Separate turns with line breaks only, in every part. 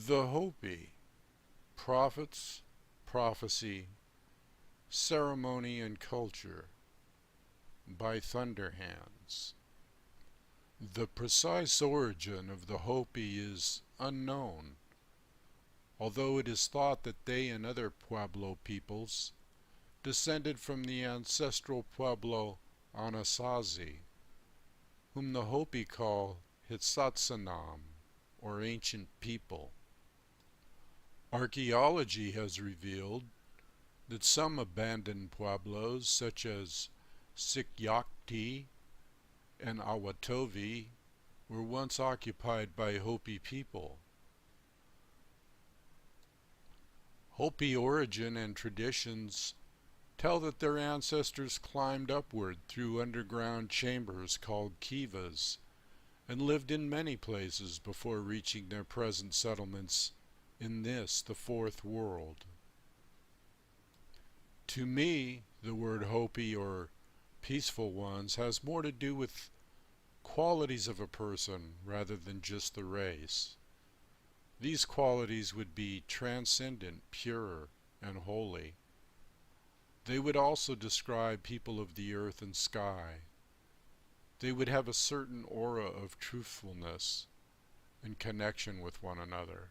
The Hopi, Prophets, Prophecy, Ceremony and Culture by Thunderhands. The precise origin of the Hopi is unknown, although it is thought that they and other Pueblo peoples descended from the ancestral Pueblo Anasazi, whom the Hopi call Hitsatsanam, or ancient people. Archaeology has revealed that some abandoned pueblos, such as Sikyakti and Awatovi, were once occupied by Hopi people. Hopi origin and traditions tell that their ancestors climbed upward through underground chambers called kivas and lived in many places before reaching their present settlements in this, the fourth world. To me, the word Hopi, or peaceful ones, has more to do with qualities of a person rather than just the race. These qualities would be transcendent, pure, and holy. They would also describe people of the earth and sky. They would have a certain aura of truthfulness and connection with one another.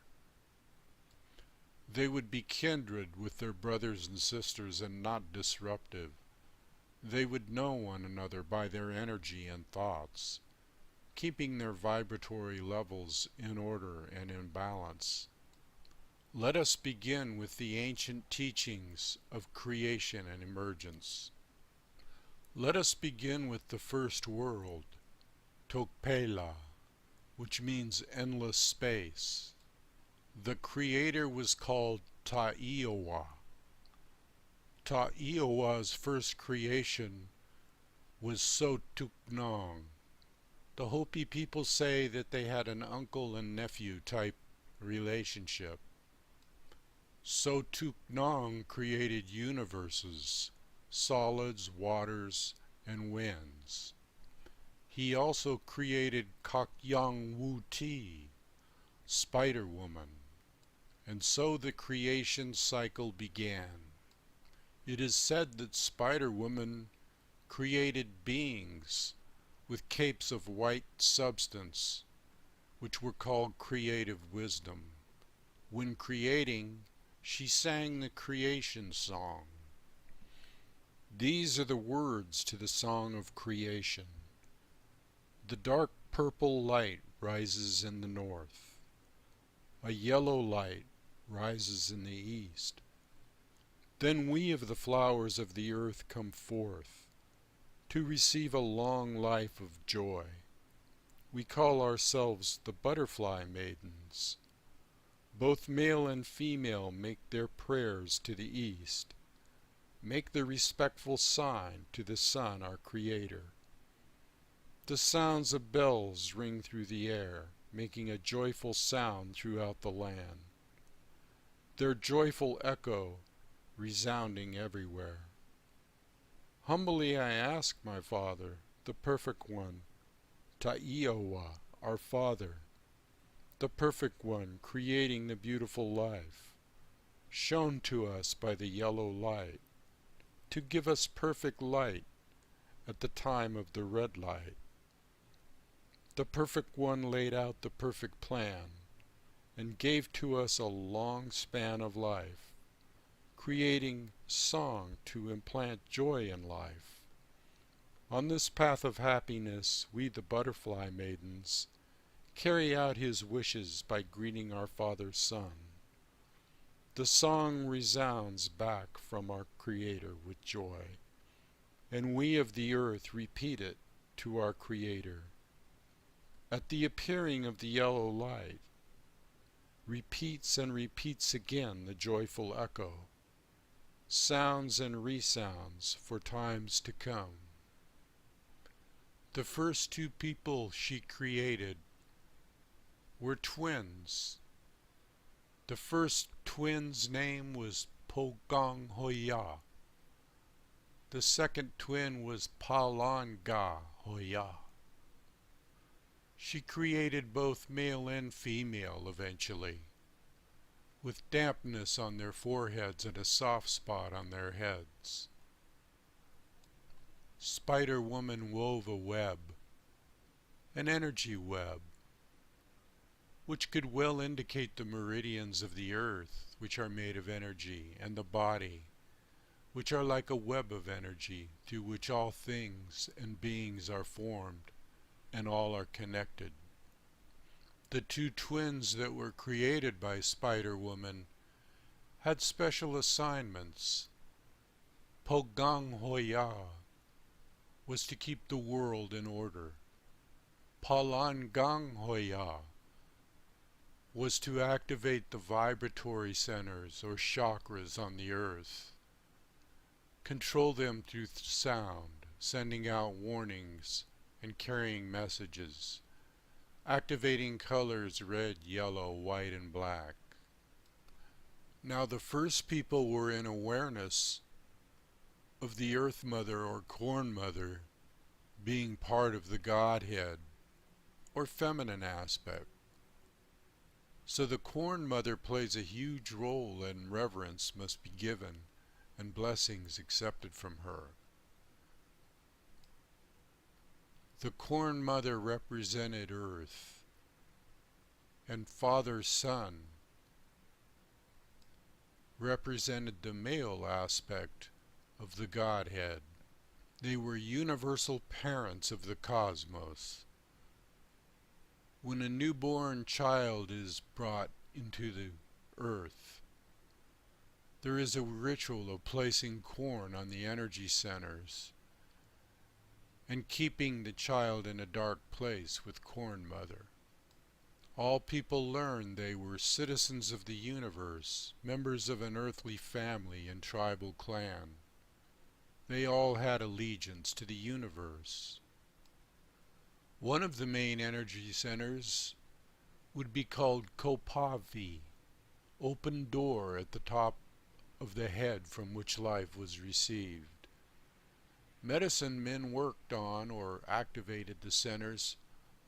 They would be kindred with their brothers and sisters and not disruptive. They would know one another by their energy and thoughts, keeping their vibratory levels in order and in balance. Let us begin with the ancient teachings of creation and emergence. Let us begin with the first world, Tokpela, which means endless space. The creator was called Taiowa. Taiowa's first creation was Sotuknong. The Hopi people say that they had an uncle and nephew type relationship. Sotuknong created universes, solids, waters, and winds. He also created Kakyang Wuti, Spider Woman, and so the creation cycle began. It is said that Spider Woman created beings with capes of white substance, which were called creative wisdom. When creating, she sang the creation song. These are the words to the song of creation. The dark purple light rises in the north. A yellow light rises in the east. Then we of the flowers of the earth come forth to receive a long life of joy. We call ourselves the butterfly maidens. Both male and female make their prayers to the east, make the respectful sign to the sun, our creator. The sounds of bells ring through the air, making a joyful sound throughout the land, their joyful echo resounding everywhere. Humbly I ask my Father, the Perfect One, Taiowa, our Father, the Perfect One creating the beautiful life, shown to us by the yellow light, to give us perfect light at the time of the red light. The Perfect One laid out the perfect plan and gave to us a long span of life, creating song to implant joy in life. On this path of happiness, we the butterfly maidens carry out his wishes by greeting our Father's Son. The song resounds back from our Creator with joy, and we of the earth repeat it to our Creator. At the appearing of the yellow light, repeats and repeats again the joyful echo, sounds and resounds for times to come. The first two people she created were twins. The first twin's name was Pogong Hoya. The second twin was Palanga Hoya. She created both male and female eventually, with dampness on their foreheads and a soft spot on their heads. Spider Woman wove a web, an energy web, which could well indicate the meridians of the earth, which are made of energy, and the body, which are like a web of energy, through which all things and beings are formed, and all are connected. The two twins that were created by Spider Woman had special assignments. Pogang Hoya was to keep the world in order. Palangang Hoya was to activate the vibratory centers or chakras on the earth, control them through sound, sending out warnings and carrying messages, activating colors red, yellow, white, and black. Now the first people were in awareness of the Earth Mother or Corn Mother being part of the Godhead or feminine aspect. So the Corn Mother plays a huge role, and reverence must be given and blessings accepted from her. The Corn Mother represented Earth, and Father Son represented the male aspect of the Godhead. They were universal parents of the cosmos. When a newborn child is brought into the earth, there is a ritual of placing corn on the energy centers and keeping the child in a dark place with Corn Mother. All people learned they were citizens of the universe, members of an earthly family and tribal clan. They all had allegiance to the universe. One of the main energy centers would be called Kopavi, open door at the top of the head from which life was received. Medicine men worked on or activated the centers,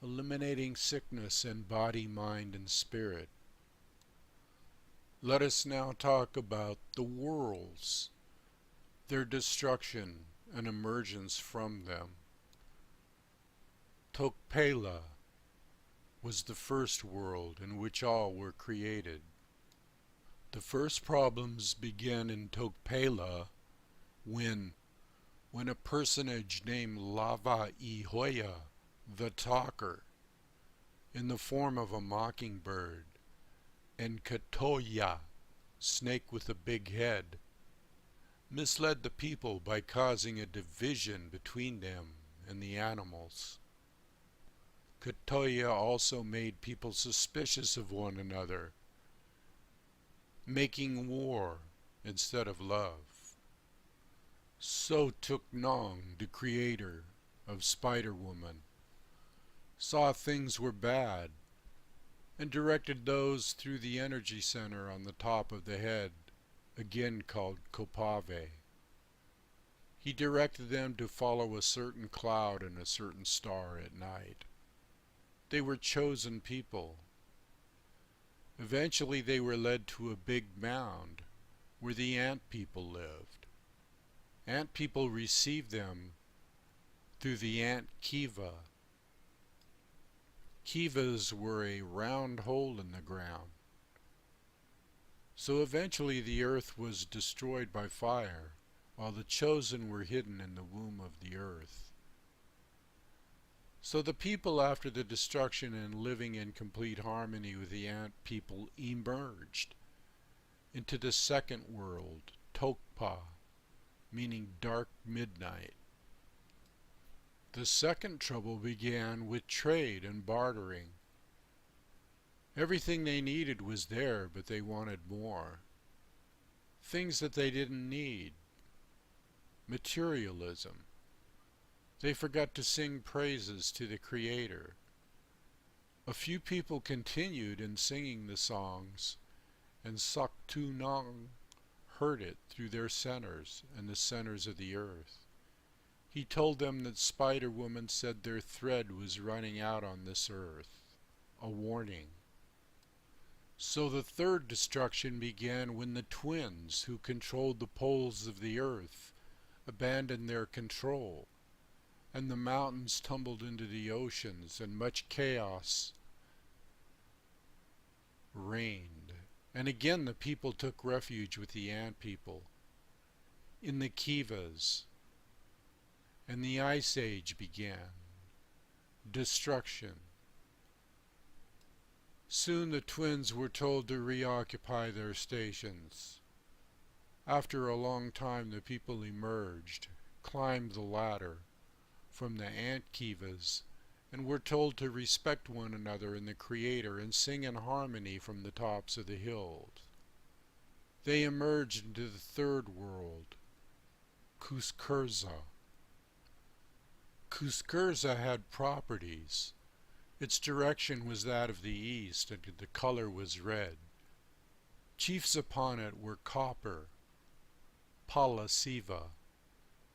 eliminating sickness in body, mind, and spirit. Let us now talk about the worlds, their destruction and emergence from them. Tokpela was the first world in which all were created. The first problems began in Tokpela when a personage named Lava Ihoya, the Talker, in the form of a mockingbird, and Katoya, snake with a big head, misled the people by causing a division between them and the animals. Katoya also made people suspicious of one another, making war instead of love. So Tuk Nong, the creator of Spider Woman, saw things were bad and directed those through the energy center on the top of the head, again called Kopave. He directed them to follow a certain cloud and a certain star at night. They were chosen people. Eventually they were led to a big mound where the ant people lived. Ant people received them through the ant kiva. Kivas were a round hole in the ground. So eventually the earth was destroyed by fire, while the chosen were hidden in the womb of the earth. So the people, after the destruction and living in complete harmony with the ant people, emerged into the second world, Tokpa, meaning dark midnight. The second trouble began with trade and bartering. Everything they needed was there, but they wanted more. Things that they didn't need. Materialism. They forgot to sing praises to the Creator. A few people continued in singing the songs, and Saktu Nong heard it through their centers and the centers of the earth. He told them that Spider Woman said their thread was running out on this earth, a warning. So the third destruction began when the twins, who controlled the poles of the earth, abandoned their control, and the mountains tumbled into the oceans, and much chaos reigned. And again the people took refuge with the ant people in the kivas, and the ice age began. Destruction. Soon the twins were told to reoccupy their stations. After a long time the people emerged, climbed the ladder from the ant kivas, and were told to respect one another and the Creator and sing in harmony from the tops of the hills. They emerged into the third world, Kuskurza. Kuskurza had properties. Its direction was that of the east, and the color was red. Chiefs upon it were copper, Palasiva,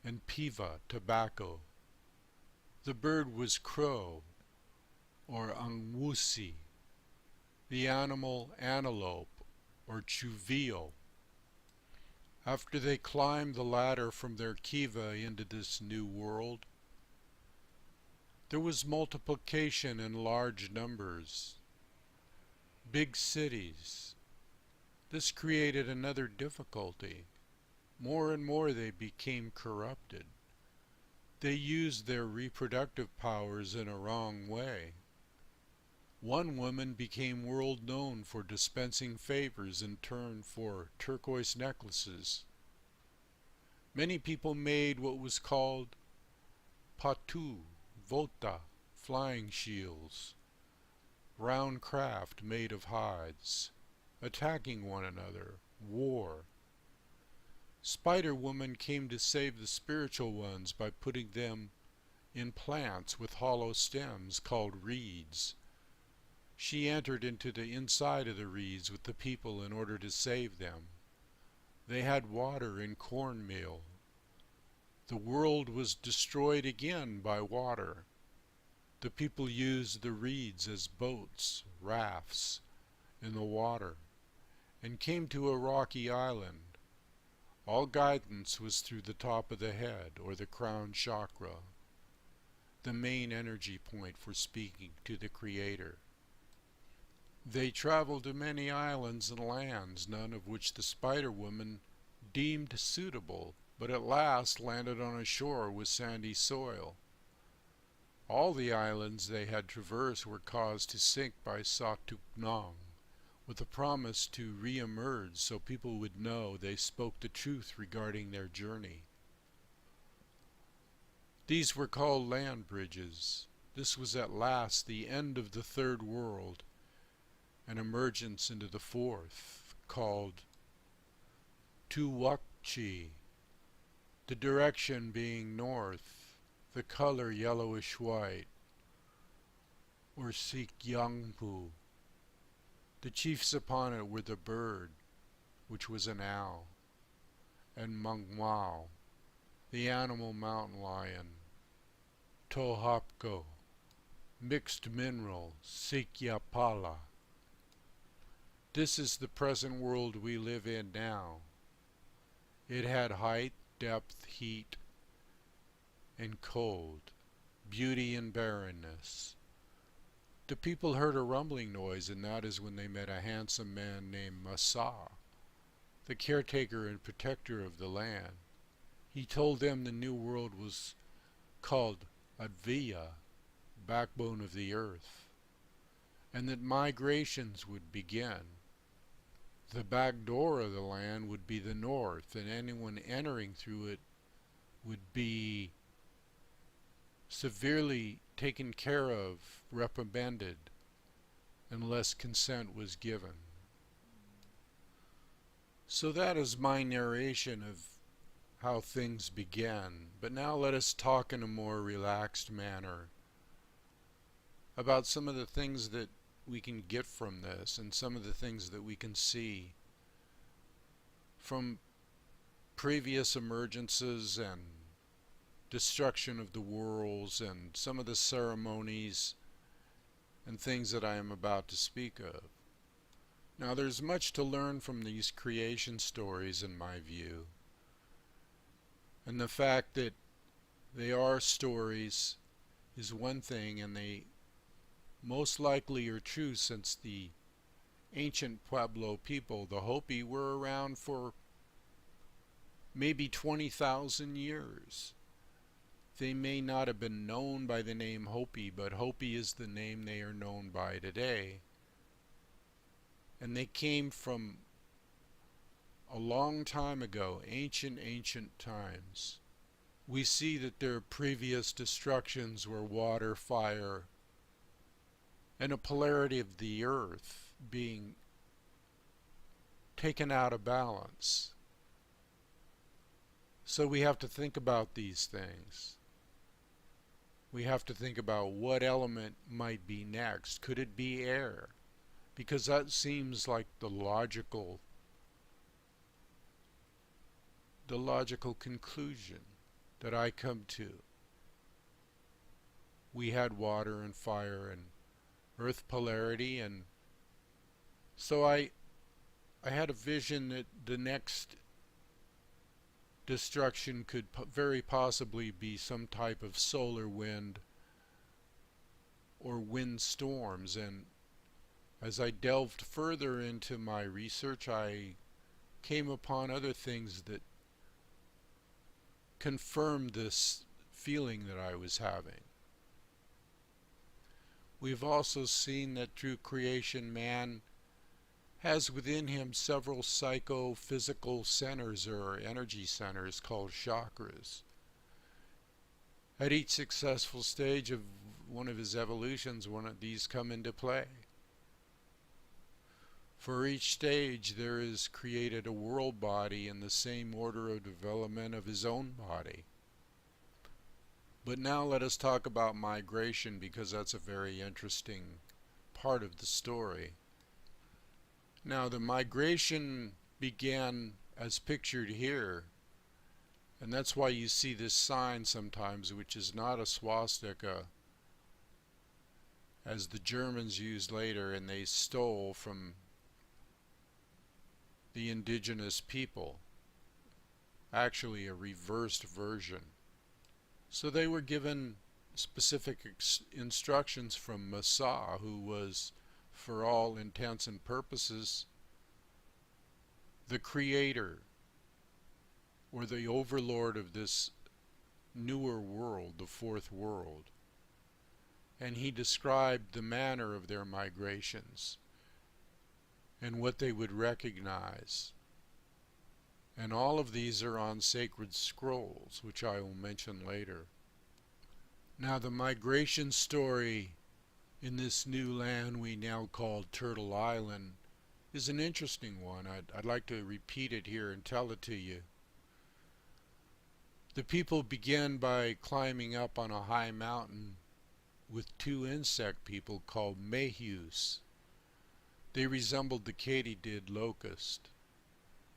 and Piva, tobacco. The bird was crow, or Angwusi, the animal antelope, or Chuvio. After they climbed the ladder from their kiva into this new world, there was multiplication in large numbers, big cities. This created another difficulty. More and more they became corrupted. They used their reproductive powers in a wrong way. One woman became world known for dispensing favors in turn for turquoise necklaces. Many people made what was called patu, vota, flying shields, round craft made of hides, attacking one another, war. Spider-Woman came to save the spiritual ones by putting them in plants with hollow stems called reeds. She entered into the inside of the reeds with the people in order to save them. They had water and cornmeal. The world was destroyed again by water. The people used the reeds as boats, rafts, in the water, and came to a rocky island. All guidance was through the top of the head, or the crown chakra, the main energy point for speaking to the Creator. They traveled to many islands and lands, none of which the Spider-Woman deemed suitable, but at last landed on a shore with sandy soil. All the islands they had traversed were caused to sink by Satuknang, with a promise to re-emerge so people would know they spoke the truth regarding their journey. These were called land bridges. This was at last the end of the third world, an emergence into the fourth, called Tuwakchi, the direction being north, the color yellowish white, or Sikyangpu. The chiefs upon it were the bird, which was an owl, and Mangmao, the animal mountain lion, Tohapko, mixed mineral, Sikyapala. This is the present world we live in now. It had height, depth, heat, and cold, beauty and barrenness. The people heard a rumbling noise, and that is when they met a handsome man named Masa, the caretaker and protector of the land. He told them the new world was called Adviya, backbone of the earth, and that migrations would begin. The back door of the land would be the north, and anyone entering through it would be severely taken care of, reprimanded, unless consent was given. So that is my narration of how things began. But now let us talk in a more relaxed manner about some of the things that we can get from this, and some of the things that we can see from previous emergences and destruction of the worlds, and some of the ceremonies and things that I am about to speak of. Now there's much to learn from these creation stories in my view. And the fact that they are stories is one thing, and they most likely are true since the ancient Pueblo people, the Hopi, were around for maybe 20,000 years. They may not have been known by the name Hopi, but Hopi is the name they are known by today. And they came from a long time ago, ancient times. We see that their previous destructions were water, fire, and a polarity of the earth being taken out of balance. So we have to think about these things. We have to think about what element might be next. Could it be air? Because that seems like the logical conclusion that I come to. We had water and fire and earth polarity, and so I had a vision that the next destruction could very possibly be some type of solar wind or wind storms. And as I delved further into my research, I came upon other things that confirmed this feeling that I was having. We've also seen that through creation, man has within him several psychophysical centers or energy centers called chakras. At each successful stage of one of his evolutions, one of these come into play. For each stage there is created a world body in the same order of development of his own body. But now let us talk about migration, because that's a very interesting part of the story. Now the migration began as pictured here, and that's why you see this sign sometimes, which is not a swastika, as the Germans used later, and they stole from the indigenous people. Actually a reversed version. So they were given specific instructions from Massa, who was, for all intents and purposes, the creator or the overlord of this newer world, the fourth world. And he described the manner of their migrations and what they would recognize. And all of these are on sacred scrolls, which I will mention later. Now the migration story in this new land we now call Turtle Island is an interesting one. I'd like to repeat it here and tell it to you. The people began by climbing up on a high mountain with two insect people called Métis. They resembled the katydid locust,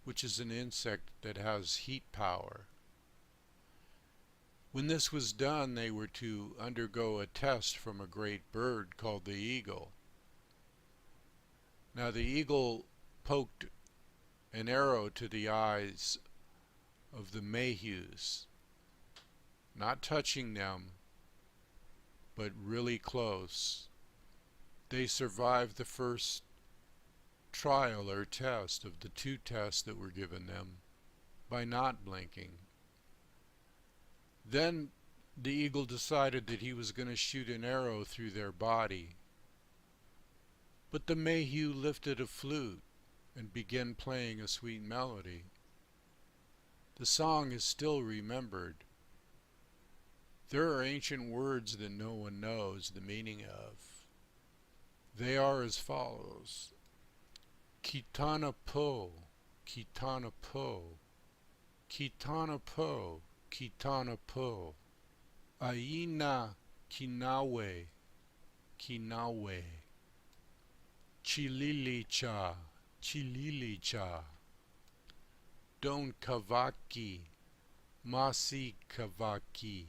which is an insect that has heat power. When this was done, they were to undergo a test from a great bird called the eagle. Now the eagle poked an arrow to the eyes of the Métis, not touching them, but really close. They survived the first trial or test of the two tests that were given them by not blinking. Then the eagle decided that he was going to shoot an arrow through their body. But the Métis lifted a flute and began playing a sweet melody. The song is still remembered. There are ancient words that no one knows the meaning of. They are as follows. Kitana po, kitana po, kitana po, kitana po, aina kinawe, kinawe, chilili cha, don kavaki, masi kavaki,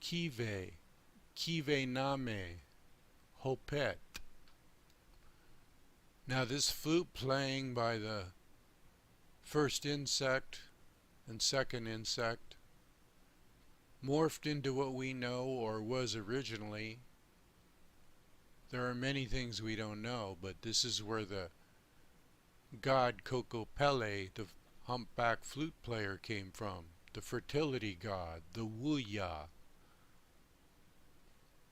kive name, hopet. Now this flute playing by the first insect and second insect morphed into what we know or was originally. There are many things we don't know, but this is where the god Kokopele, the humpback flute player, came from. The fertility god, the Wuya.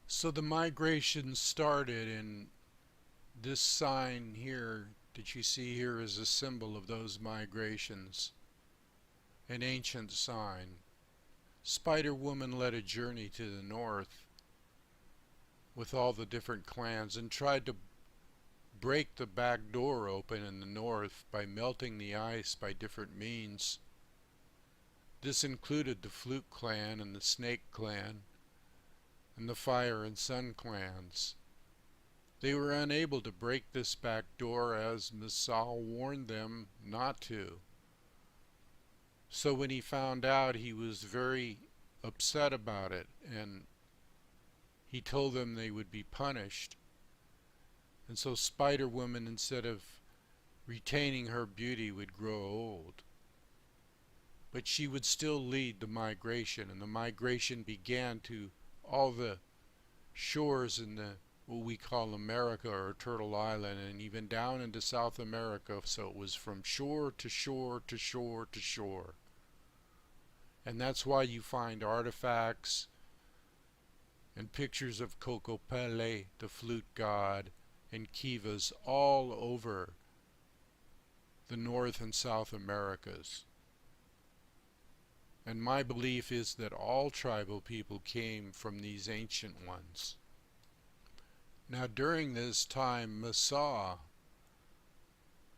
So the migration started, and this sign here that you see here is a symbol of those migrations, an ancient sign. Spider Woman led a journey to the north with all the different clans and tried to break the back door open in the north by melting the ice by different means. This included the Flute clan and the Snake clan and the Fire and Sun clans. They were unable to break this back door as Masal warned them not to. So when he found out, he was very upset about it, and he told them they would be punished. And so Spider Woman, instead of retaining her beauty, would grow old. But she would still lead the migration, and the migration began to all the shores in the what we call America or Turtle Island, and even down into South America. So it was from shore to shore to shore to shore. And that's why you find artifacts and pictures of Kokopele, the flute god, and kivas all over the North and South Americas. And my belief is that all tribal people came from these ancient ones. Now during this time, Masa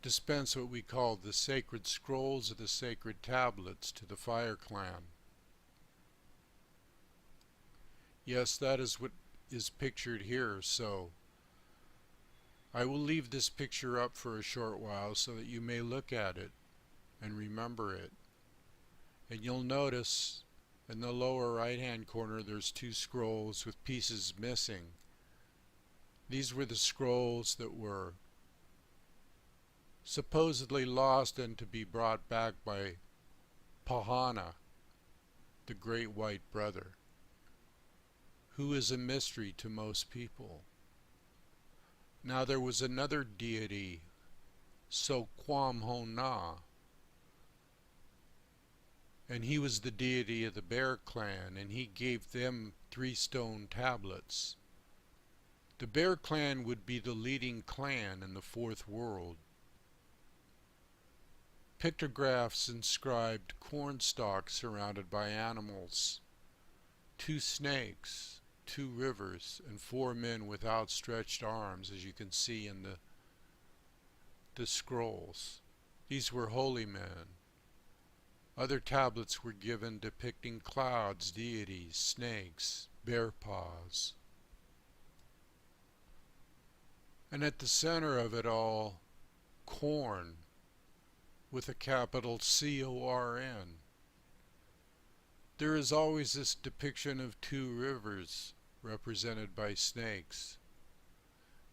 dispensed what we call the sacred scrolls or the sacred tablets to the Fire Clan. Yes, that is what is pictured here, so I will leave this picture up for a short while so that you may look at it and remember it. And you'll notice in the lower right hand corner there's two scrolls with pieces missing. These were the scrolls that were supposedly lost and to be brought back by Pahana, the great white brother, who is a mystery to most people. Now there was another deity, Sokwamhona, and he was the deity of the Bear Clan, and he gave them 3 stone tablets. The Bear Clan would be the leading clan in the Fourth World. Pictographs inscribed corn stalks surrounded by animals, 2 snakes, 2 rivers, and 4 men with outstretched arms, as you can see in the scrolls. These were holy men. Other tablets were given depicting clouds, deities, snakes, bear paws. And at the center of it all, corn, with a capital C-O-R-N. There is always this depiction of 2 rivers represented by snakes.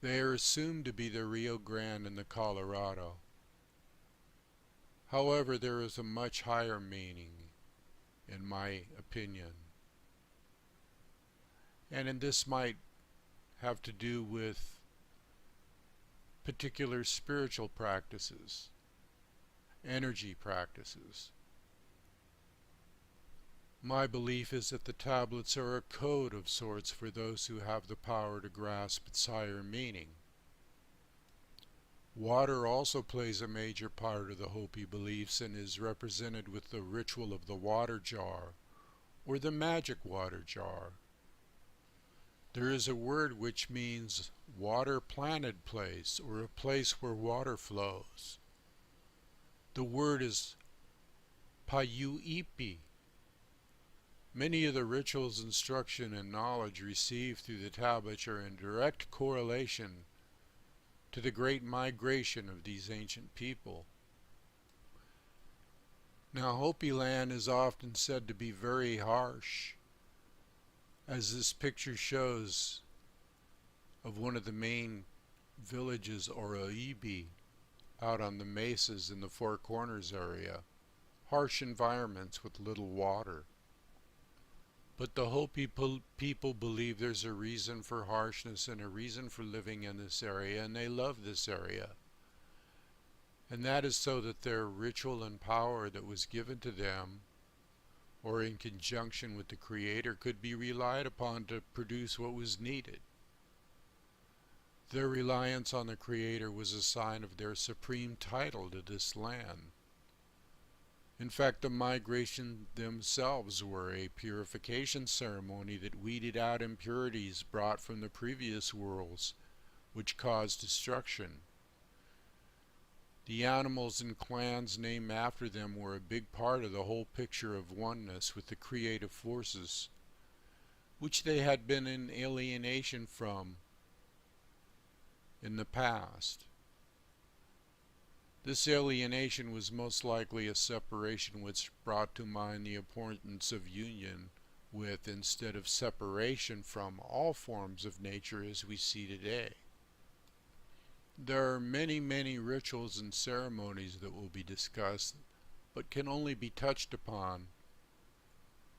They are assumed to be the Rio Grande and the Colorado. However, there is a much higher meaning, in my opinion. And this might have to do with particular spiritual practices, energy practices. My belief is that the tablets are a code of sorts for those who have the power to grasp its higher meaning. Water also plays a major part of the Hopi beliefs and is represented with the ritual of the water jar, or the magic water jar. There is a word which means water-planted place, or a place where water flows. The word is Payuipi. Many of the rituals, instruction, and knowledge received through the tablets are in direct correlation to the great migration of these ancient people. Now, Hopi land is often said to be very harsh, as this picture shows of one of the main villages or Oibi out on the mesas in the Four Corners area, harsh environments with little water. But the Hopi people believe there's a reason for harshness and a reason for living in this area, and they love this area. And that is so that their ritual and power that was given to them, or in conjunction with the Creator, could be relied upon to produce what was needed. Their reliance on the Creator was a sign of their supreme title to this land. In fact, the migration themselves were a purification ceremony that weeded out impurities brought from the previous worlds, which caused destruction. The animals and clans named after them were a big part of the whole picture of oneness with the creative forces, which they had been in alienation from in the past. This alienation was most likely a separation which brought to mind the importance of union with instead of separation from all forms of nature as we see today. There are many, many rituals and ceremonies that will be discussed, but can only be touched upon,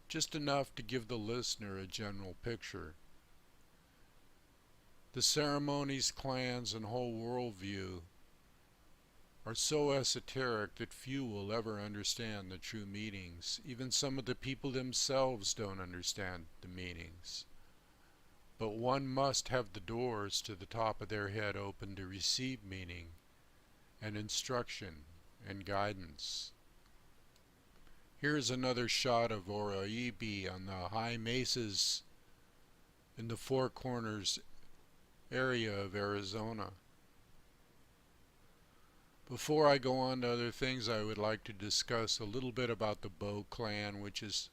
just enough to give the listener a general picture. The ceremonies, clans, and whole worldview are so esoteric that few will ever understand the true meanings. Even some of the people themselves don't understand the meanings. But one must have the doors to the top of their head open to receive meaning and instruction and guidance. Here's another shot of Oroibi on the high mesas in the Four Corners area of Arizona. Before I go on to other things, I would like to discuss a little bit about the Bo clan, which is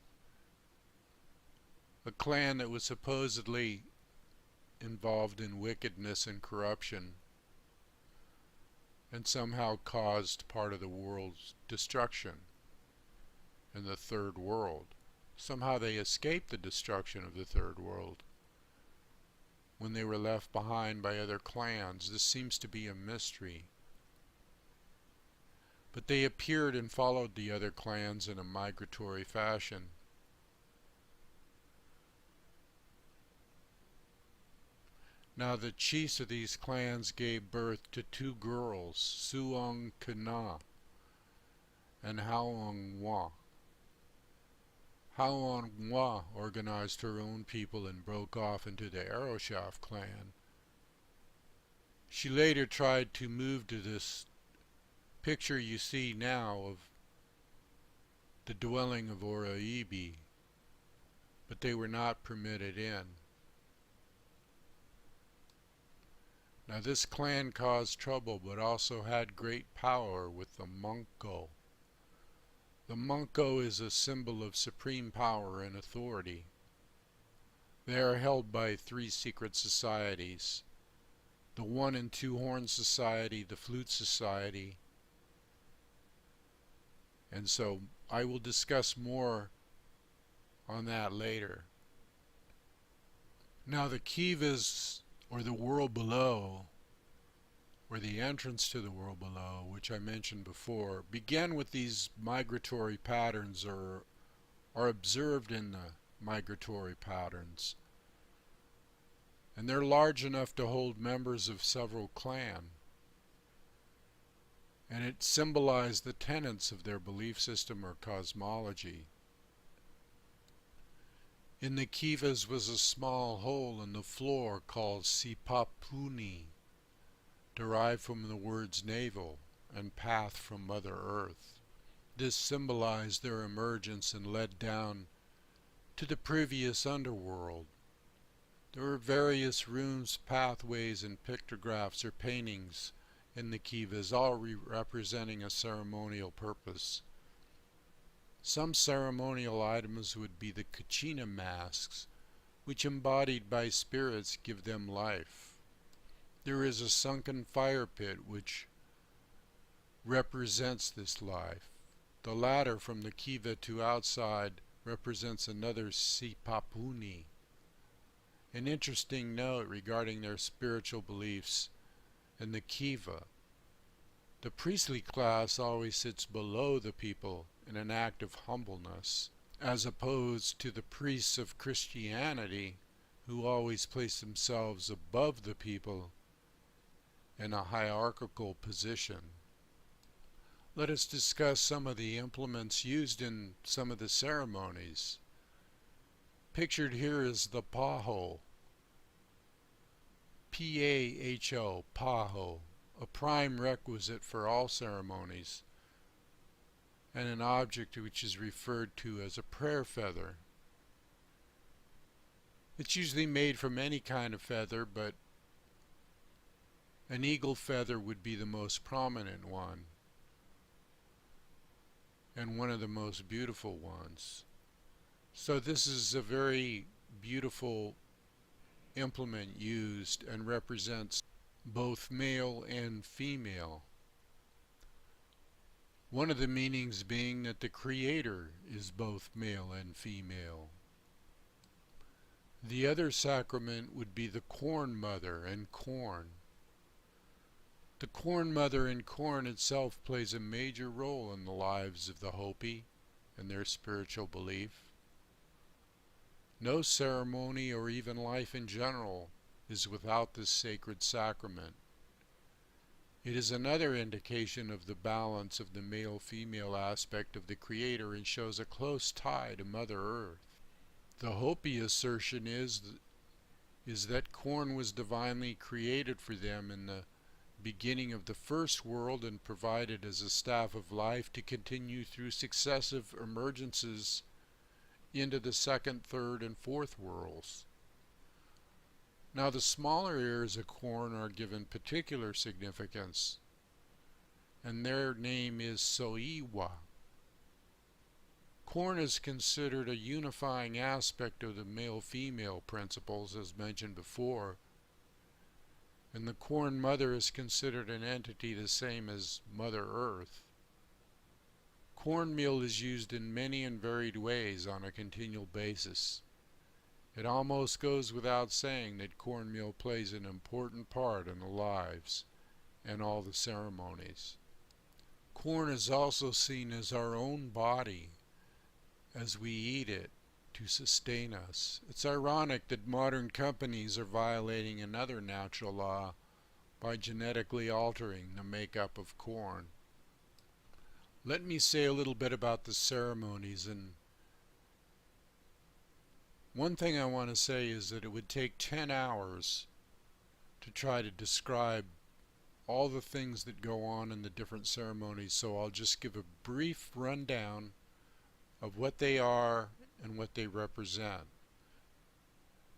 a clan that was supposedly involved in wickedness and corruption and somehow caused part of the world's destruction in the third world. Somehow they escaped the destruction of the third world when they were left behind by other clans. This seems to be a mystery. But they appeared and followed the other clans in a migratory fashion. Now the chiefs of these clans gave birth to two girls, Suong Kana and Haong Wa. Haong Wa organized her own people and broke off into the Aroshaf clan. She later tried to move to this picture you see now of the dwelling of Oroibi, but they were not permitted in. Now this clan caused trouble, but also had great power with the Munko. The Munko is a symbol of supreme power and authority. They are held by three secret societies: the One and Two Horn Society, the Flute Society, and so I will discuss more on that later. Now the kivas, or the world below, or the entrance to the world below, which I mentioned before, began with these migratory patterns, or are observed in the migratory patterns. And they're large enough to hold members of several clans. And it symbolized the tenets of their belief system or cosmology. In the kivas was a small hole in the floor called Sipapuni, derived from the words navel and path from Mother Earth. This symbolized their emergence and led down to the previous underworld. There were various runes, pathways, and pictographs or paintings in the kivas, all representing a ceremonial purpose. Some ceremonial items would be the kachina masks, which embodied by spirits give them life. There is a sunken fire pit which represents this life. The ladder from the kiva to outside represents another Sipapuni. An interesting note regarding their spiritual beliefs: and the kiva. The priestly class always sits below the people in an act of humbleness, as opposed to the priests of Christianity, who always place themselves above the people in a hierarchical position. Let us discuss some of the implements used in some of the ceremonies. Pictured here is the paho, P-A-H-O, paho, a prime requisite for all ceremonies, and an object which is referred to as a prayer feather. It's usually made from any kind of feather, but an eagle feather would be the most prominent one, and one of the most beautiful ones. So this is a very beautiful implement used and represents both male and female. One of the meanings being that the Creator is both male and female. The other sacrament would be the Corn Mother and corn. The Corn Mother and corn itself plays a major role in the lives of the Hopi and their spiritual belief. No ceremony or even life in general is without this sacred sacrament. It is another indication of the balance of the male-female aspect of the Creator and shows a close tie to Mother Earth. The Hopi assertion is that corn was divinely created for them in the beginning of the first world and provided as a staff of life to continue through successive emergences into the second, third, and fourth worlds. Now the smaller ears of corn are given particular significance, and their name is soiwa. Corn is considered a unifying aspect of the male-female principles as mentioned before, and the Corn Mother is considered an entity the same as Mother Earth. Cornmeal is used in many and varied ways on a continual basis. It almost goes without saying that cornmeal plays an important part in the lives and all the ceremonies. Corn is also seen as our own body as we eat it to sustain us. It's ironic that modern companies are violating another natural law by genetically altering the makeup of corn. Let me say a little bit about the ceremonies, and one thing I want to say is that it would take 10 hours to try to describe all the things that go on in the different ceremonies, so I'll just give a brief rundown of what they are and what they represent.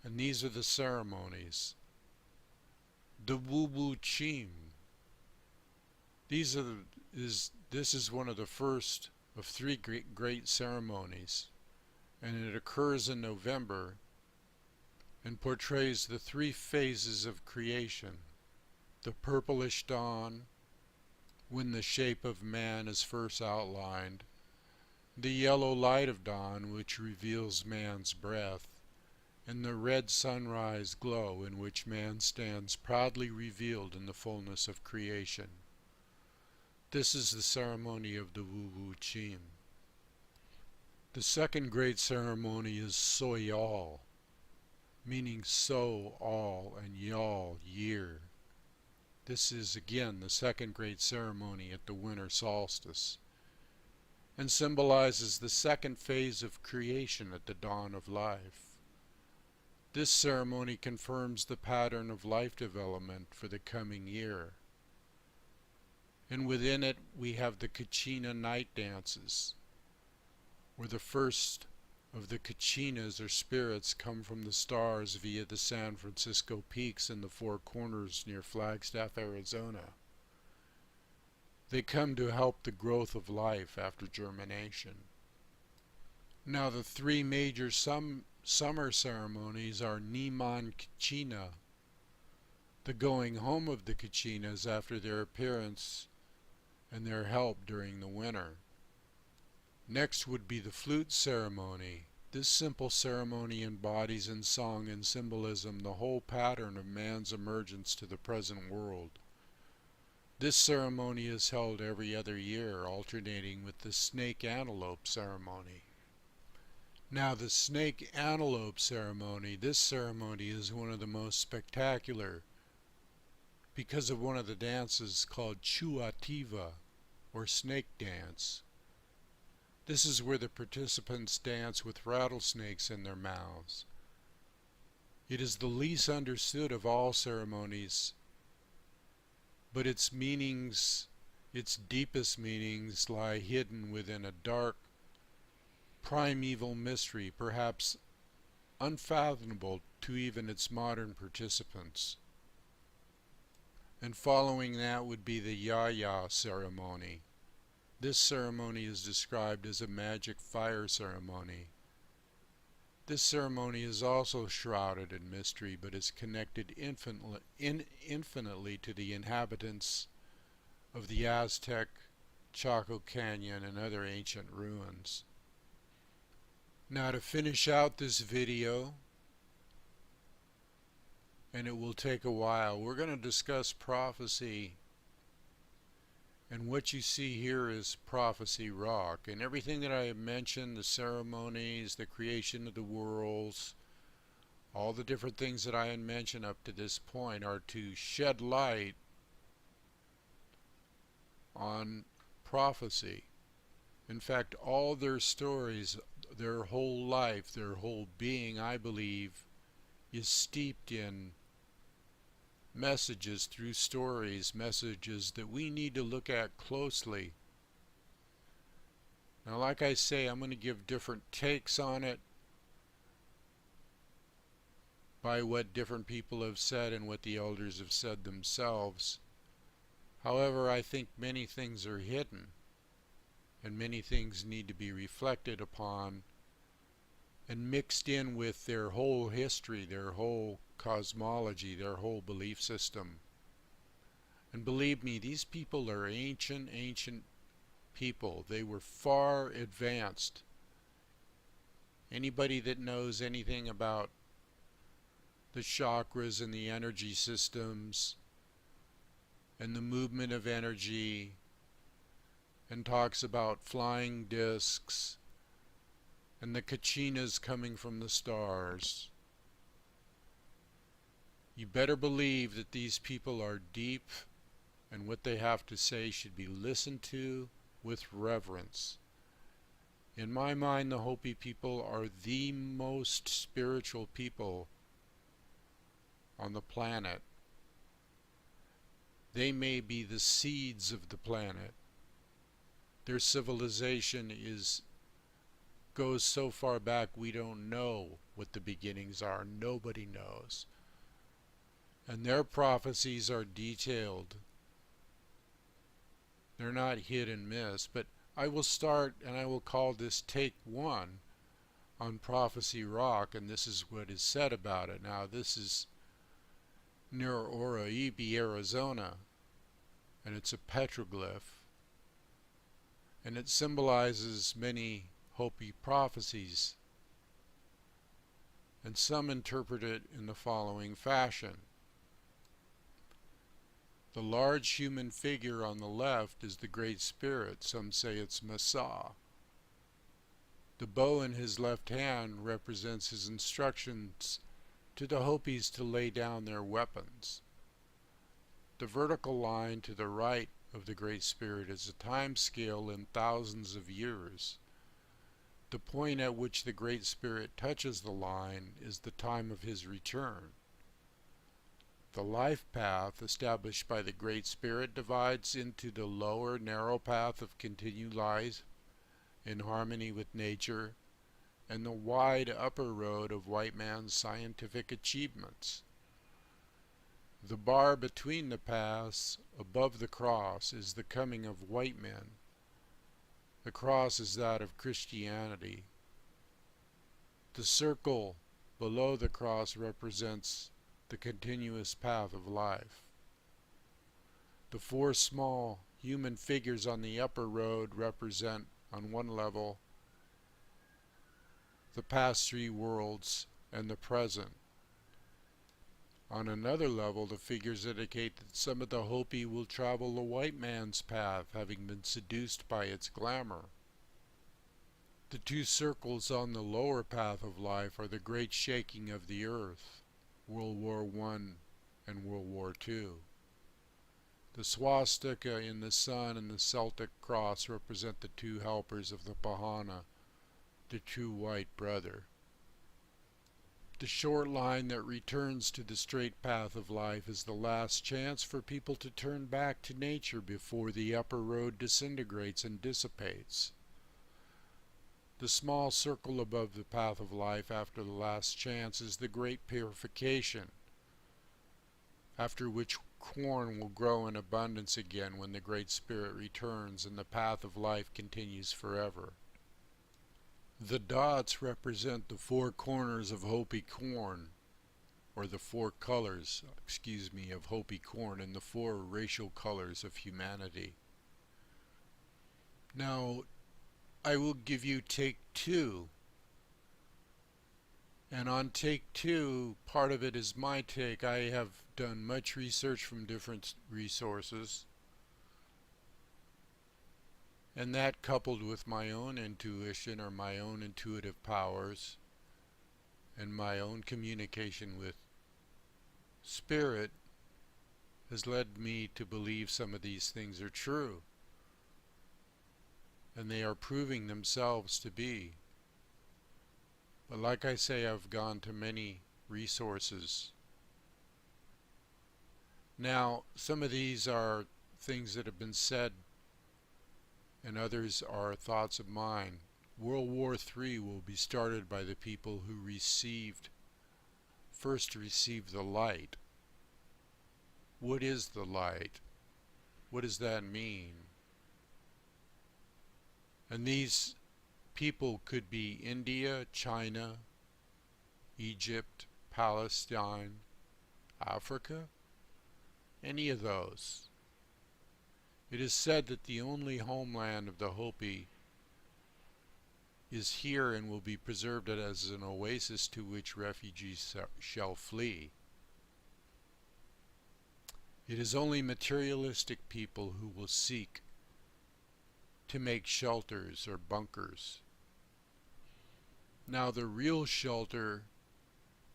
And these are the ceremonies. The Wu Chim. This is one of the first of three great ceremonies, and it occurs in November and portrays the three phases of creation. The purplish dawn, when the shape of man is first outlined, the yellow light of dawn, which reveals man's breath, and the red sunrise glow in which man stands proudly revealed in the fullness of creation. This is the ceremony of the Wu Chim. The second great ceremony is Soyal, meaning so, all, and Yal, year. This is again the second great ceremony at the winter solstice, and symbolizes the second phase of creation at the dawn of life. This ceremony confirms the pattern of life development for the coming year. And within it we have the Kachina night dances, where the first of the Kachinas or spirits come from the stars via the San Francisco peaks in the Four Corners near Flagstaff, Arizona. They come to help the growth of life after germination. Now the three major summer ceremonies are Niman Kachina, the going home of the Kachinas after their appearance and their help during the winter. Next would be the flute ceremony. This simple ceremony embodies in song and symbolism the whole pattern of man's emergence to the present world. This ceremony is held every other year, alternating with the snake antelope ceremony. Now, the snake antelope ceremony, this ceremony is one of the most spectacular because of one of the dances called chuativa, or snake dance. This is where the participants dance with rattlesnakes in their mouths. It is the least understood of all ceremonies, but its meanings, its deepest meanings, lie hidden within a dark, primeval mystery, perhaps unfathomable to even its modern participants. And following that would be the Yaya ceremony. This ceremony is described as a magic fire ceremony. This ceremony is also shrouded in mystery, but is connected infinitely to the inhabitants of the Aztec, Chaco Canyon, and other ancient ruins. Now, to finish out this video, and it will take a while, we're going to discuss prophecy. And what you see here is prophecy rock. And everything that I have mentioned, the ceremonies, the creation of the worlds, all the different things that I have mentioned up to this point are to shed light on prophecy. In fact, all their stories, their whole life, their whole being, I believe, is steeped in messages through stories, messages that we need to look at closely. Now, like I say, I'm going to give different takes on it by what different people have said and what the elders have said themselves. However, I think many things are hidden, and many things need to be reflected upon and mixed in with their whole history, their whole cosmology, their whole belief system. And believe me, these people are ancient people. They were far advanced. Anybody that knows anything about the chakras and the energy systems and the movement of energy and talks about flying discs and the kachinas coming from the stars, you better believe that these people are deep, and what they have to say should be listened to with reverence. In my mind, the Hopi people are the most spiritual people on the planet. They may be the seeds of the planet. Their civilization goes so far back we don't know what the beginnings are. Nobody knows. And their prophecies are detailed. They're not hit and miss. But I will start, and I will call this take 1 on Prophecy Rock, and this is what is said about it. Now, this is near Oroibi, Arizona, and it's a petroglyph, and it symbolizes many Hopi prophecies, and some interpret it in the following fashion. The large human figure on the left is the Great Spirit. Some say it's Masa. The bow in his left hand represents his instructions to the Hopis to lay down their weapons. The vertical line to the right of the Great Spirit is a time scale in thousands of years. The point at which the Great Spirit touches the line is the time of his return. The life path established by the Great Spirit divides into the lower narrow path of continued life in harmony with nature and the wide upper road of white man's scientific achievements. The bar between the paths above the cross is the coming of white men. The cross is that of Christianity. The circle below the cross represents the continuous path of life. The 4 small human figures on the upper road represent, on one level, the past 3 worlds and the present. On another level, the figures indicate that some of the Hopi will travel the white man's path, having been seduced by its glamour. The two circles on the lower path of life are the great shaking of the earth, World War I and World War II. The swastika in the sun and the Celtic cross represent the two helpers of the Pahana, the true white brother. The short line that returns to the straight path of life is the last chance for people to turn back to nature before the upper road disintegrates and dissipates. The small circle above the path of life after the last chance is the great purification, after which corn will grow in abundance again when the Great Spirit returns and the path of life continues forever. The dots represent the four corners of Hopi corn, or the four colors, of Hopi corn, and the four racial colors of humanity. Now, I will give you take two. And on take two, part of it is my take. I have done much research from different resources. And that, coupled with my own intuition or my own intuitive powers and my own communication with spirit, has led me to believe some of these things are true. And they are proving themselves to be. But like I say, I've gone to many resources. Now, some of these are things that have been said, and others are thoughts of mine. World War III will be started by the people who first received the light. What is the light? What does that mean? And these people could be India, China, Egypt, Palestine, Africa, any of those. It is said that the only homeland of the Hopi is here and will be preserved as an oasis to which refugees shall flee. It is only materialistic people who will seek to make shelters or bunkers. Now, the real shelter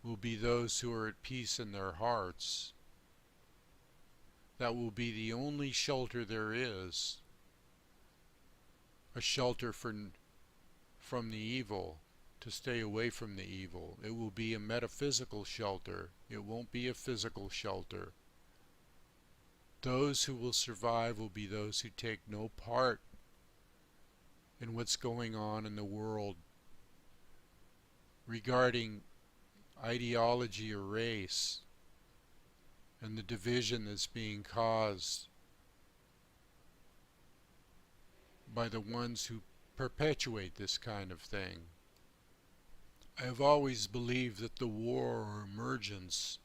will be those who are at peace in their hearts. That will be the only shelter there is, a shelter from the evil, to stay away from the evil. It will be a metaphysical shelter. It won't be a physical shelter. Those who will survive will be those who take no part in what's going on in the world regarding ideology or race and the division that's being caused by the ones who perpetuate this kind of thing. I have always believed that the war or emergence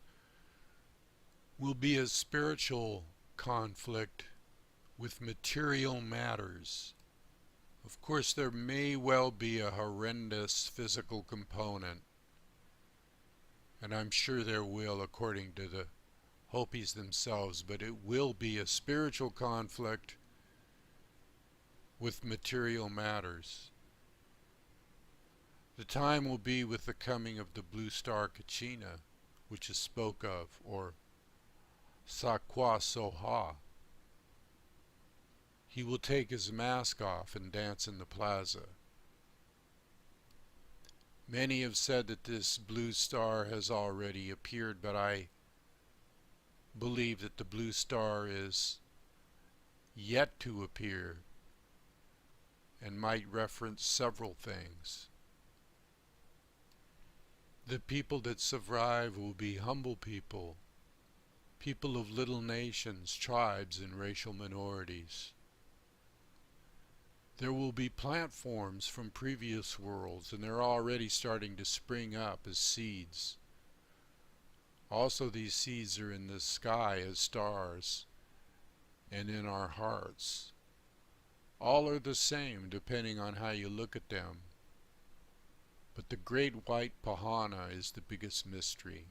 will be a spiritual conflict with material matters. Of course, there may well be a horrendous physical component, and I'm sure there will, according to the Hopis themselves, but it will be a spiritual conflict with material matters. The time will be with the coming of the blue star Kachina, which is spoke of, or Sakwa Soha. He will take his mask off and dance in the plaza. Many have said that this blue star has already appeared, but I believe that the blue star is yet to appear and might reference several things. The people that survive will be humble people, people of little nations, tribes, and racial minorities. There will be plant forms from previous worlds, and they're already starting to spring up as seeds. Also, these seeds are in the sky as stars and in our hearts. All are the same depending on how you look at them. But the great white Pahana is the biggest mystery.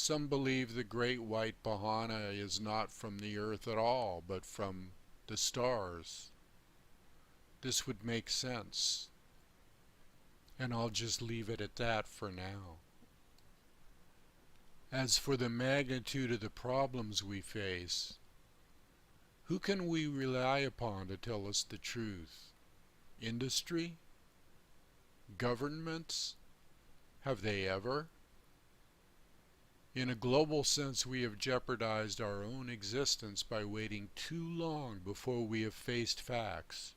Some believe the great white Bahana is not from the earth at all, but from the stars. This would make sense, and I'll just leave it at that for now. As for the magnitude of the problems we face, who can we rely upon to tell us the truth? Industry? Governments? Have they ever? In a global sense, we have jeopardized our own existence by waiting too long before we have faced facts.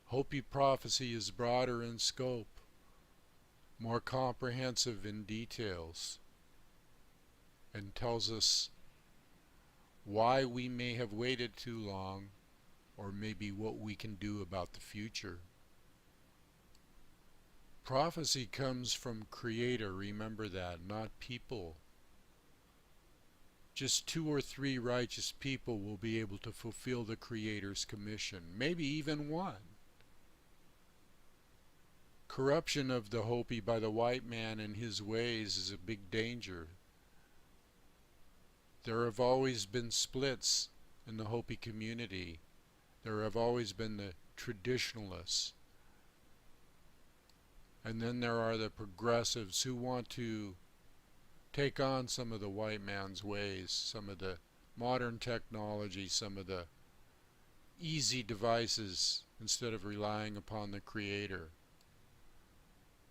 Hopi prophecy is broader in scope, more comprehensive in details, and tells us why we may have waited too long, or maybe what we can do about the future. Prophecy comes from Creator, remember that, not people. Just 2 or 3 righteous people will be able to fulfill the Creator's commission, maybe even 1. Corruption of the Hopi by the white man and his ways is a big danger. There have always been splits in the Hopi community. There have always been the traditionalists. And then there are the progressives who want to take on some of the white man's ways, some of the modern technology, some of the easy devices, instead of relying upon the Creator.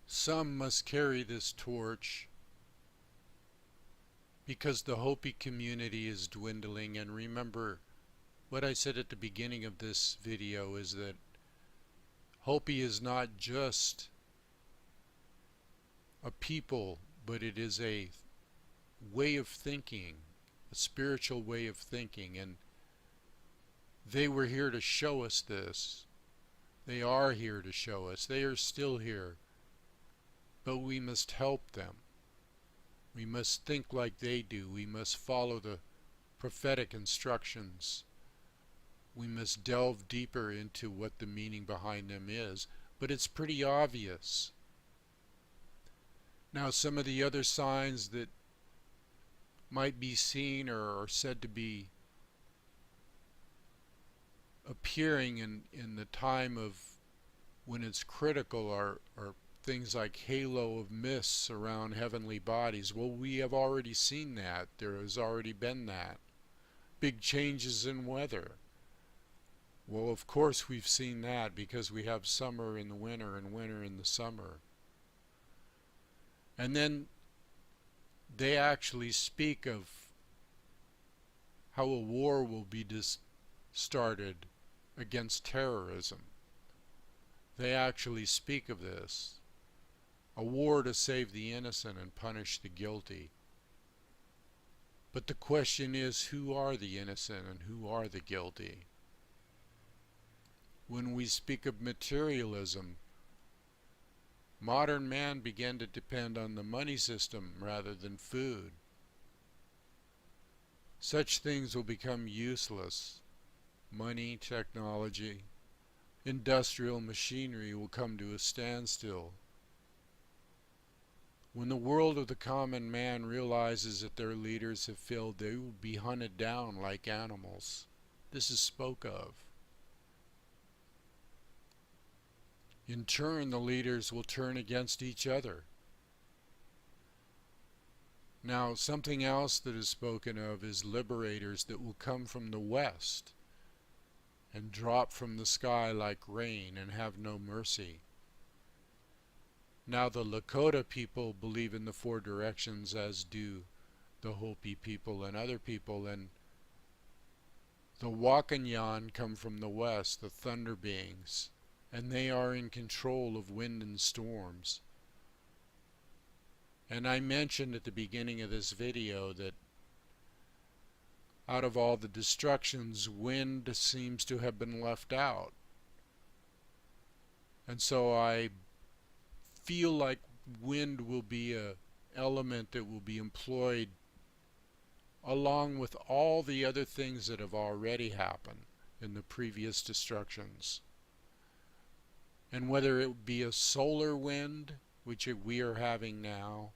Some must carry this torch because the Hopi community is dwindling. And remember, what I said at the beginning of this video is that Hopi is not just a people, but it is a way of thinking, a spiritual way of thinking, and they were here to show us this. They are here to show us. They are still here, but we must help them. We must think like they do. We must follow the prophetic instructions. We must delve deeper into what the meaning behind them is, but it's pretty obvious. Now, some of the other signs that might be seen or are said to be appearing in the time of when it's critical are things like halo of mists around heavenly bodies. Well, we have already seen that. There has already been that. Big changes in weather. Well, of course we've seen that because we have summer in the winter and winter in the summer. And then they actually speak of how a war will be started against terrorism. They actually speak of this. A war to save the innocent and punish the guilty. But the question is, who are the innocent and who are the guilty? When we speak of materialism, modern man began to depend on the money system rather than food. Such things will become useless. Money, technology, industrial machinery will come to a standstill. When the world of the common man realizes that their leaders have failed, they will be hunted down like animals. This is spoke of. In turn, the leaders will turn against each other. Now, something else that is spoken of is liberators that will come from the west and drop from the sky like rain and have no mercy. Now, the Lakota people believe in the 4 directions, as do the Hopi people and other people, and the Wakanyan come from the west, the thunder beings, and they are in control of wind and storms. And I mentioned at the beginning of this video that out of all the destructions, wind seems to have been left out. And so I feel like wind will be an element that will be employed along with all the other things that have already happened in the previous destructions. And whether it be a solar wind, which we are having now,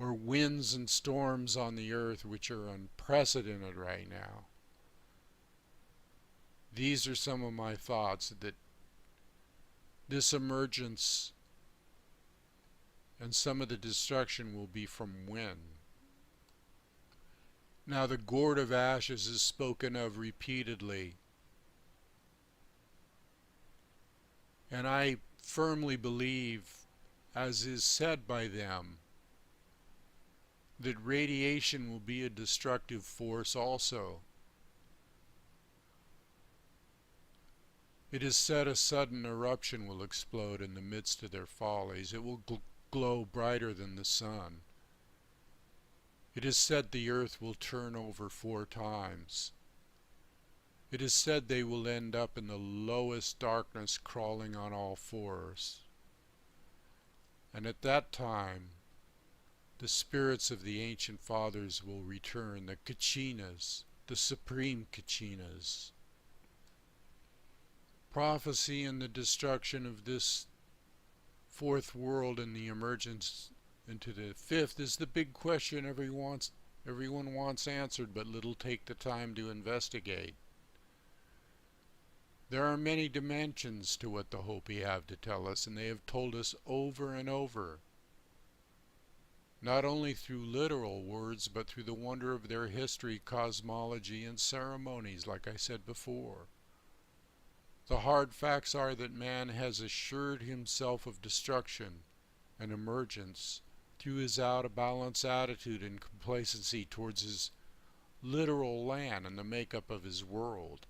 or winds and storms on the earth which are unprecedented right now. These are some of my thoughts, that this emergence and some of the destruction will be from wind. Now the gourd of ashes is spoken of repeatedly, and I firmly believe, as is said by them, that radiation will be a destructive force also. It is said a sudden eruption will explode in the midst of their follies. It will glow brighter than the sun. It is said the earth will turn over 4 times. It is said they will end up in the lowest darkness, crawling on all fours. And at that time, the spirits of the ancient fathers will return, the Kachinas, the supreme Kachinas. Prophecy and the destruction of this 4th world and the emergence into the 5th is the big question everyone wants answered, but little take the time to investigate. There are many dimensions to what the Hopi have to tell us, and they have told us over and over, not only through literal words, but through the wonder of their history, cosmology, and ceremonies, like I said before. The hard facts are that man has assured himself of destruction and emergence through his out-of-balance attitude and complacency towards his literal land and the makeup of his world.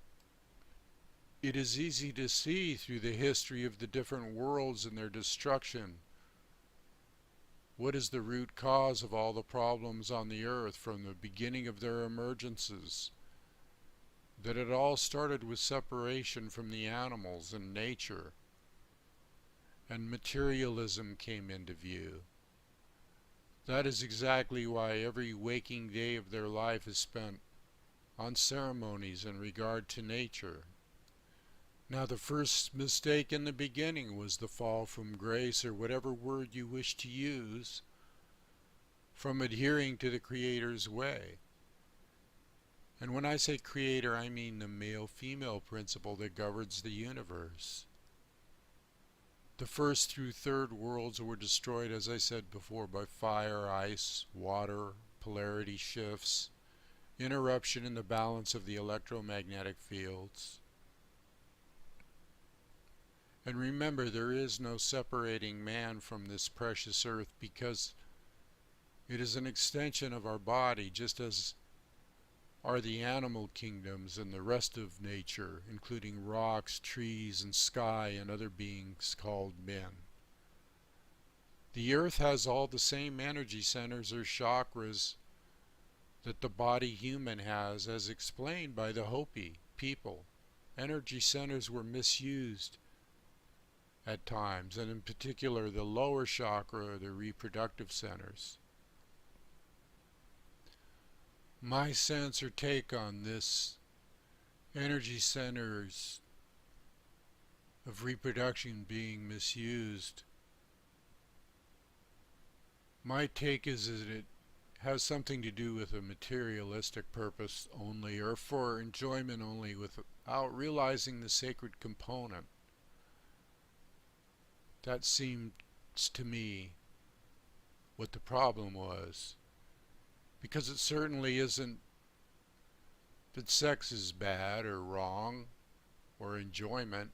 It is easy to see through the history of the different worlds and their destruction what is the root cause of all the problems on the earth from the beginning of their emergences. That it all started with separation from the animals and nature, and materialism came into view. That is exactly why every waking day of their life is spent on ceremonies in regard to nature. Now the first mistake in the beginning was the fall from grace, or whatever word you wish to use, from adhering to the Creator's way. And when I say Creator, I mean the male-female principle that governs the universe. The 1st through 3rd worlds were destroyed, as I said before, by fire, ice, water, polarity shifts, interruption in the balance of the electromagnetic fields. And remember, there is no separating man from this precious earth, because it is an extension of our body, just as are the animal kingdoms and the rest of nature, including rocks, trees, and sky, and other beings called men. The earth has all the same energy centers or chakras that the body human has, as explained by the Hopi people. Energy centers were misused at times, and in particular the lower chakra, or the reproductive centers. My sense or take on this energy centers of reproduction being misused, my take is that it has something to do with a materialistic purpose only, or for enjoyment only, without realizing the sacred component. That seems to me what the problem was. Because it certainly isn't that sex is bad or wrong or enjoyment,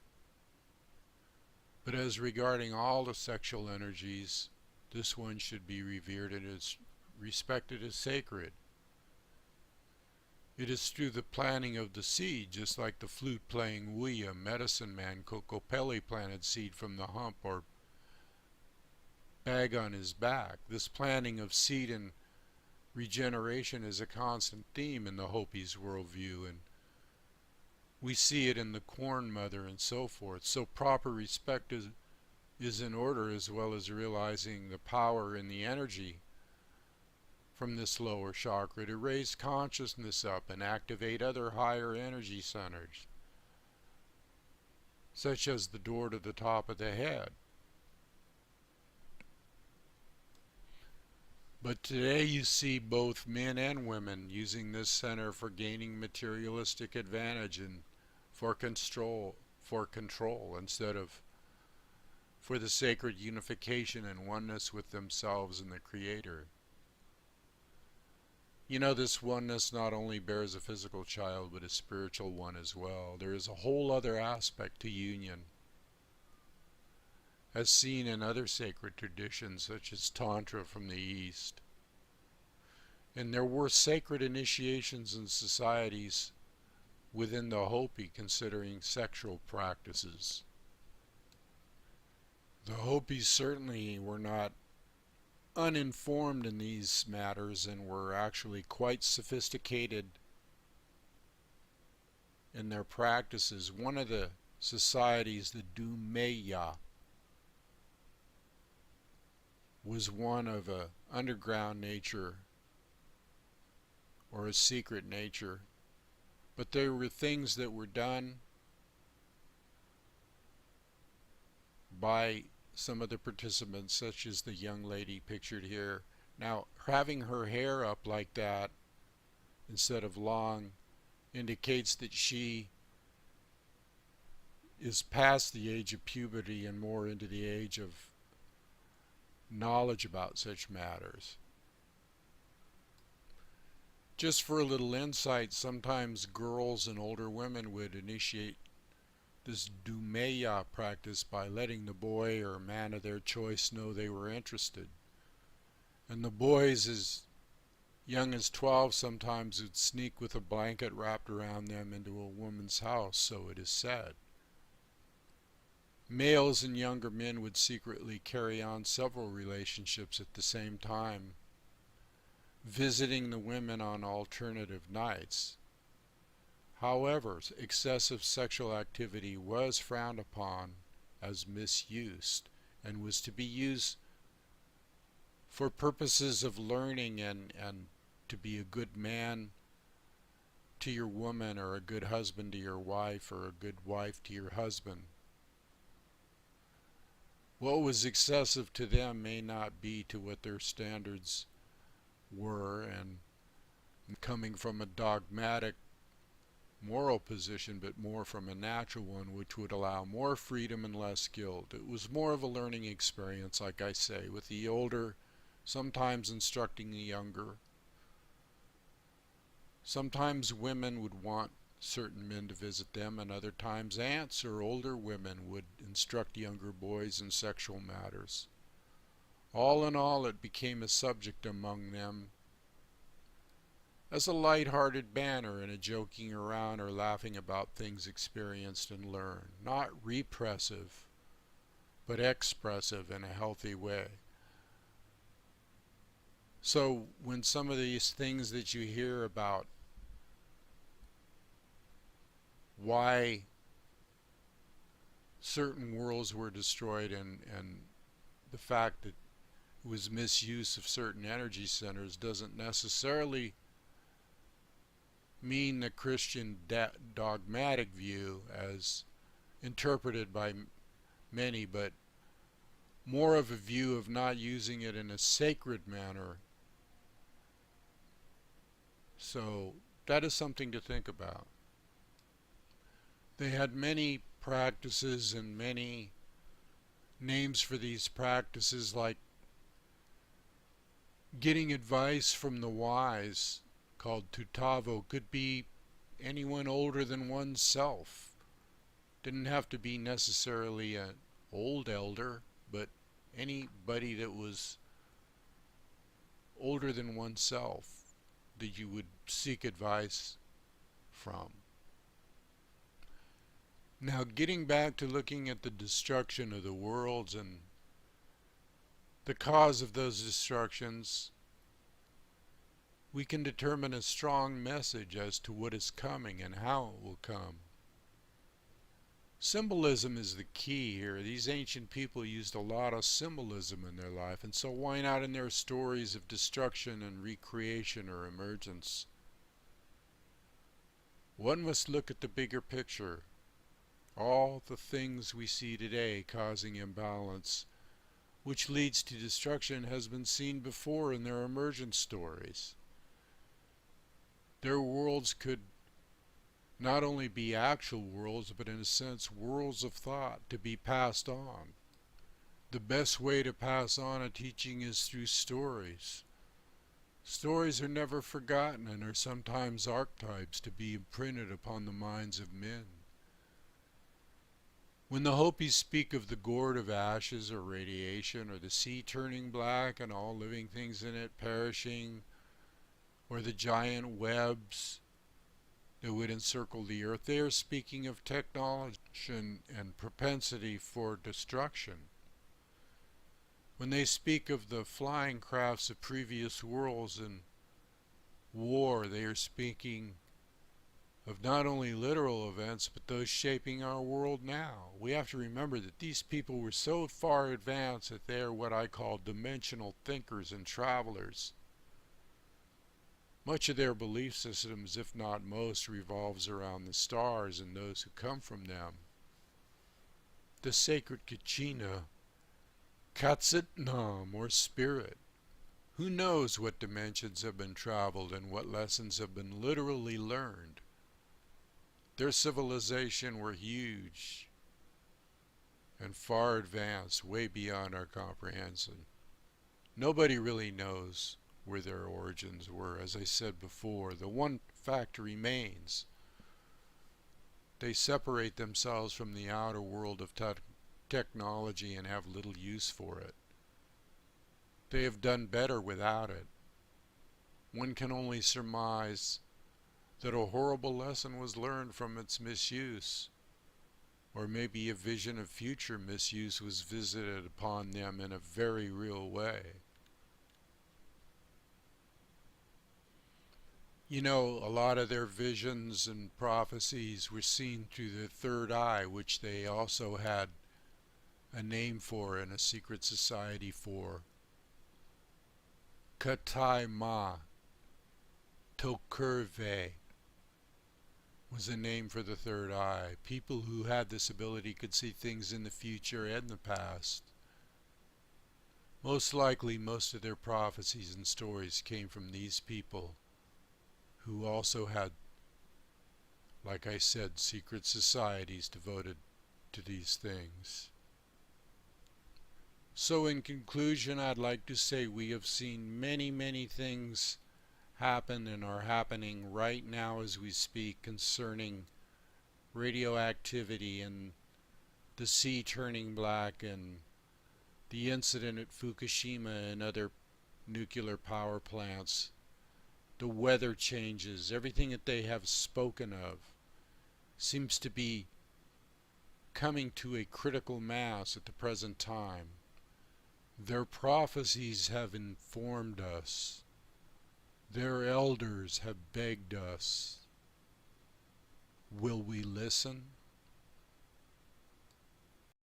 but as regarding all the sexual energies, this one should be revered and is respected as sacred. It is through the planting of the seed, just like the flute-playing Wuya medicine man Kokopelli planted seed from the hump or bag on his back. This planting of seed and regeneration is a constant theme in the Hopi's worldview, and we see it in the Corn Mother and so forth. So proper respect is in order, as well as realizing the power and the energy from this lower chakra to raise consciousness up and activate other higher energy centers, such as the door to the top of the head. But today you see both men and women using this center for gaining materialistic advantage and for control instead of for the sacred unification and oneness with themselves and the Creator. You know, this oneness not only bears a physical child, but a spiritual one as well. There is a whole other aspect to union, as seen in other sacred traditions such as Tantra from the East. And there were sacred initiations and societies within the Hopi considering sexual practices. The Hopis certainly were not uninformed in these matters and were actually quite sophisticated in their practices. One of the societies, the Dumeya, was one of a underground nature or a secret nature, but there were things that were done by some of the participants, such as the young lady pictured here. Now, having her hair up like that instead of long indicates that she is past the age of puberty and more into the age of knowledge about such matters. Just for a little insight, sometimes girls and older women would initiate this Dumeya practice by letting the boy or man of their choice know they were interested. And the boys as young as 12 sometimes would sneak with a blanket wrapped around them into a woman's house, so it is said. Males and younger men would secretly carry on several relationships at the same time, visiting the women on alternative nights. However, excessive sexual activity was frowned upon as misused and was to be used for purposes of learning and to be a good man to your woman or a good husband to your wife or a good wife to your husband. What was excessive to them may not be to what their standards were, and coming from a dogmatic moral position, but more from a natural one, which would allow more freedom and less guilt. It was more of a learning experience, like I say, with the older sometimes instructing the younger. Sometimes women would want certain men to visit them, and other times aunts or older women would instruct younger boys in sexual matters. All in all, it became a subject among them as a light-hearted banner and a joking around or laughing about things experienced and learned, not repressive, but expressive in a healthy way. So when some of these things that you hear about why certain worlds were destroyed and the fact that it was misuse of certain energy centers doesn't necessarily mean the Christian dogmatic view as interpreted by many, but more of a view of not using it in a sacred manner. So that is something to think about. They had many practices and many names for these practices, like getting advice from the wise, called tutavo, could be anyone older than oneself. Didn't have to be necessarily an old elder, but anybody that was older than oneself that you would seek advice from. Now, getting back to looking at the destruction of the worlds and the cause of those destructions, we can determine a strong message as to what is coming and how it will come. Symbolism is the key here. These ancient people used a lot of symbolism in their life, and so why not in their stories of destruction and recreation or emergence? One must look at the bigger picture. All the things we see today causing imbalance which leads to destruction, has been seen before in their emergence stories. Their worlds could not only be actual worlds, but in a sense worlds of thought to be passed on. The best way to pass on a teaching is through stories. Stories are never forgotten and are sometimes archetypes to be imprinted upon the minds of men. When the Hopis speak of the gourd of ashes or radiation, or the sea turning black and all living things in it perishing, or the giant webs that would encircle the earth, they are speaking of technology and propensity for destruction. When they speak of the flying crafts of previous worlds and war, they are speaking of not only literal events, but those shaping our world now. We have to remember that these people were so far advanced that they are what I call dimensional thinkers and travelers. Much of their belief systems, if not most, revolves around the stars and those who come from them. The sacred Kachina, Katsitnam, or spirit. Who knows what dimensions have been traveled and what lessons have been literally learned? Their civilization were huge and far advanced, way beyond our comprehension. Nobody really knows where their origins were. As I said before, the one fact remains: they separate themselves from the outer world of technology and have little use for it. They have done better without it. One can only surmise that a horrible lesson was learned from its misuse, or maybe a vision of future misuse was visited upon them in a very real way. You know, a lot of their visions and prophecies were seen through the third eye, which they also had a name for and a secret society for. Katai Ma Tokurve was a name for the third eye. People who had this ability could see things in the future and the past. Most likely, most of their prophecies and stories came from these people, who also had, like I said, secret societies devoted to these things. So in conclusion, I'd like to say we have seen many things happen and are happening right now as we speak concerning radioactivity and the sea turning black and the incident at Fukushima and other nuclear power plants, the weather changes, everything that they have spoken of seems to be coming to a critical mass at the present time. Their prophecies have informed us. Their elders have begged us. Will we listen?